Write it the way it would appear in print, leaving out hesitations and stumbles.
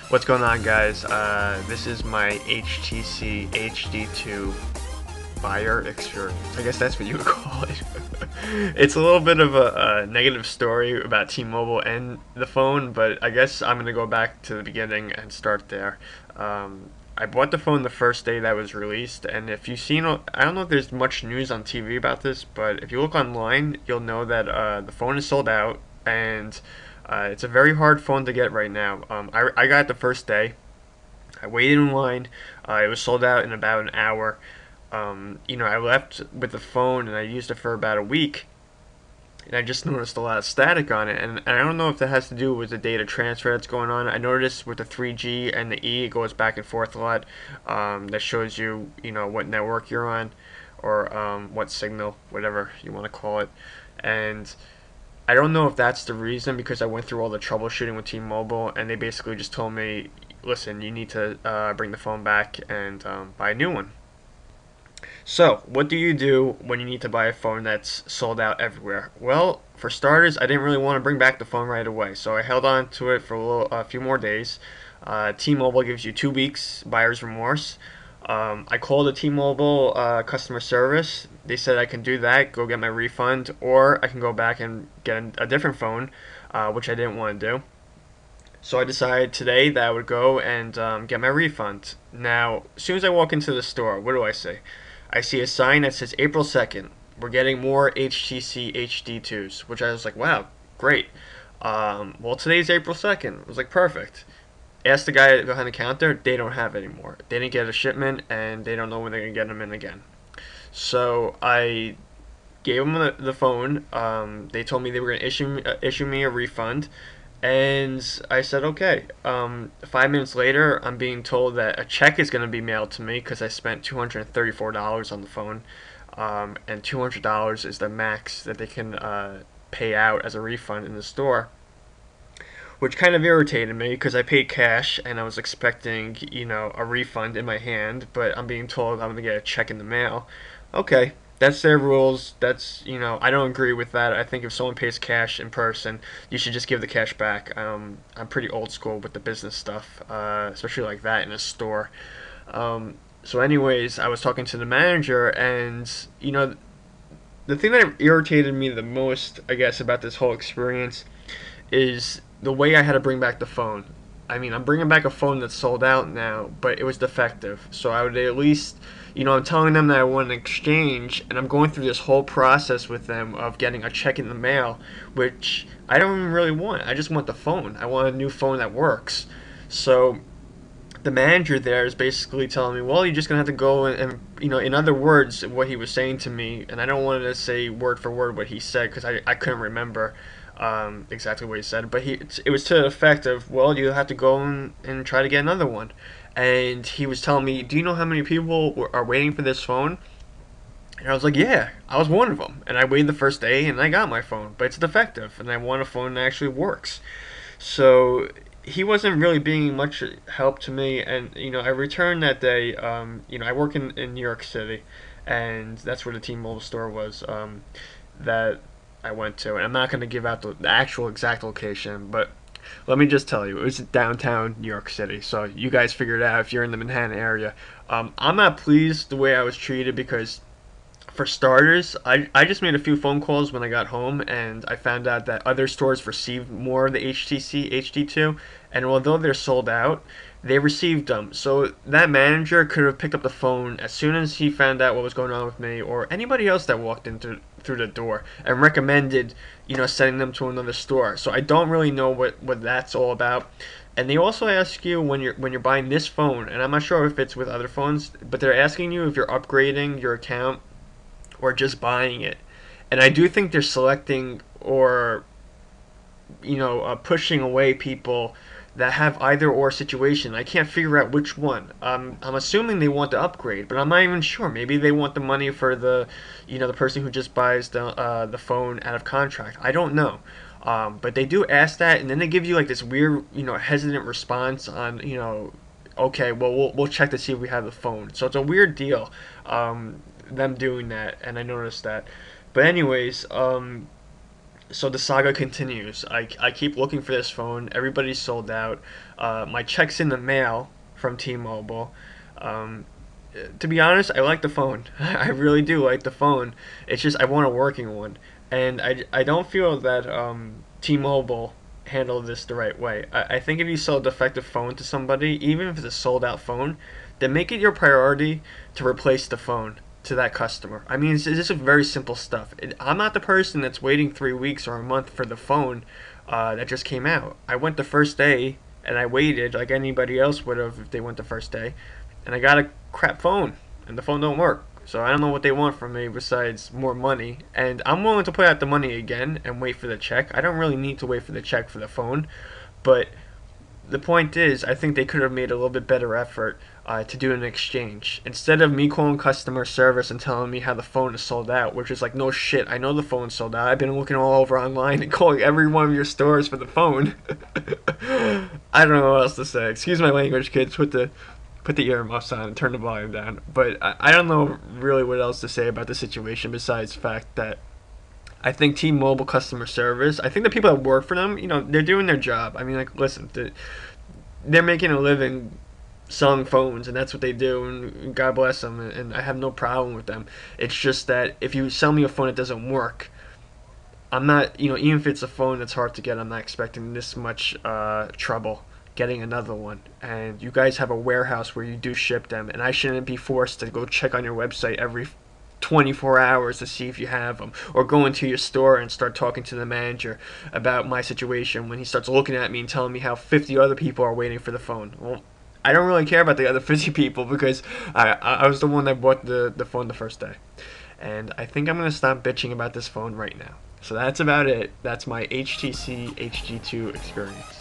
What's going on, guys? This is my HTC HD2 buyer experience. I guess that's what you would call it. It's a little bit of a negative story about T-Mobile and the phone, but I guess I'm gonna go back to the beginning and start there. I bought the phone the first day that was released, and if you've seen, I don't know if there's much news on TV about this, but if you look online, you'll know that the phone is sold out, and it's a very hard phone to get right now. I got it the first day. I waited in line. It was sold out in about an hour. I left with the phone and I used it for about a week. And I just noticed a lot of static on it. And I don't know if that has to do with the data transfer that's going on. I noticed with the 3G and the E, it goes back and forth a lot. That shows you, what network you're on or what signal, whatever you want to call it. And I don't know if that's the reason because I went through all the troubleshooting with T-Mobile and they basically just told me, listen, you need to bring the phone back and buy a new one. So, what do you do when you need to buy a phone that's sold out everywhere? Well, for starters, I didn't really want to bring back the phone right away, so I held on to it for a few more days. T-Mobile gives you 2 weeks buyer's remorse. I called the T-Mobile customer service. They said I can do that, go get my refund, or I can go back and get a different phone, which I didn't want to do. So I decided today that I would go and get my refund. Now, as soon as I walk into the store, what do I see? I see a sign that says April 2nd. We're getting more HTC HD2s, which I was like, wow, great. Well, today's April 2nd. I was like, perfect. Ask the guy behind the counter, they don't have it anymore. They didn't get a shipment, and they don't know when they're going to get them in again. So I gave them the phone. They told me they were going to issue me a refund. And I said, okay. 5 minutes later, I'm being told that a check is going to be mailed to me because I spent $234 on the phone. And $200 is the max that they can pay out as a refund in the store, which kind of irritated me because I paid cash and I was expecting, a refund in my hand, but I'm being told I'm going to get a check in the mail. Okay, that's their rules. I don't agree with that. I think if someone pays cash in person, you should just give the cash back. I'm pretty old school with the business stuff, especially like that in a store. So, anyways, I was talking to the manager, and the thing that irritated me the most, I guess, about this whole experience is the way I had to bring back the phone. I mean, I'm bringing back a phone that's sold out now, but it was defective. So I would at least, I'm telling them that I want an exchange, and I'm going through this whole process with them of getting a check in the mail, which I don't even really want. I just want the phone. I want a new phone that works. So the manager there is basically telling me, well, you're just gonna have to go and in other words, what he was saying to me, and I don't want to say word for word what he said because I couldn't remember exactly what he said, but it was to the effect of, well, you have to go and try to get another one. And he was telling me, do you know how many people are waiting for this phone? And I was like, yeah, I was one of them. And I waited the first day and I got my phone, but it's defective, and I want a phone that actually works. So he wasn't really being much help to me, and I returned that day. I work in New York City, and that's where the T-Mobile store was that I went to. And I'm not going to give out the actual exact location, but let me just tell you, it was downtown New York City. So you guys figure it out if you're in the Manhattan area. I'm not pleased the way I was treated because, for starters, I just made a few phone calls when I got home, and I found out that other stores received more of the HTC HD2, and although they're sold out, they received them. So that manager could have picked up the phone as soon as he found out what was going on with me, or anybody else that walked in through the door, and recommended, sending them to another store. So I don't really know what that's all about. And they also ask you when you're buying this phone, and I'm not sure if it's with other phones, but they're asking you if you're upgrading your account or just buying it. And I do think they're selecting or pushing away people that have either or situation. I can't figure out which one. I'm assuming they want to upgrade, but I'm not even sure. Maybe they want the money for the person who just buys the phone out of contract. I don't know. But they do ask that, and then they give you like this weird, hesitant response on, okay, well, we'll check to see if we have the phone. So it's a weird deal, them doing that, and I noticed that. But anyways, So the saga continues. I keep looking for this phone. Everybody's sold out. My check's in the mail from T-Mobile. Um, to be honest, I like the phone. I really do like the phone. It's just I want a working one, and I don't feel that T-Mobile handled this the right way. I think if you sell a defective phone to somebody, even if it's a sold out phone, then make it your priority to replace the phone to that customer. I mean, it's just very simple stuff. I'm not the person that's waiting 3 weeks or a month for the phone that just came out. I went the first day and I waited like anybody else would have if they went the first day, and I got a crap phone and the phone don't work. So I don't know what they want from me besides more money, and I'm willing to put out the money again and wait for the check. I don't really need to wait for the check for the phone, but the point is, I think they could have made a little bit better effort to do an exchange. Instead of me calling customer service and telling me how the phone is sold out, which is like, no shit, I know the phone's sold out. I've been looking all over online and calling every one of your stores for the phone. I don't know what else to say. Excuse my language, kids. Put the earmuffs on and turn the volume down. But I don't know really what else to say about the situation besides the fact that I think T-Mobile customer service. I think the people that work for them, they're doing their job. I mean, like, listen, they're making a living selling phones, and that's what they do. And God bless them. And I have no problem with them. It's just that if you sell me a phone that doesn't work, I'm not, even if it's a phone that's hard to get, I'm not expecting this much trouble getting another one. And you guys have a warehouse where you do ship them, and I shouldn't be forced to go check on your website every 24 hours to see if you have them, or go into your store and start talking to the manager about my situation when he starts looking at me and telling me how 50 other people are waiting for the phone. Well, I don't really care about the other 50 people because I was the one that bought the phone the first day. And I think I'm going to stop bitching about this phone right now. So that's about it. That's my HTC HD2 experience.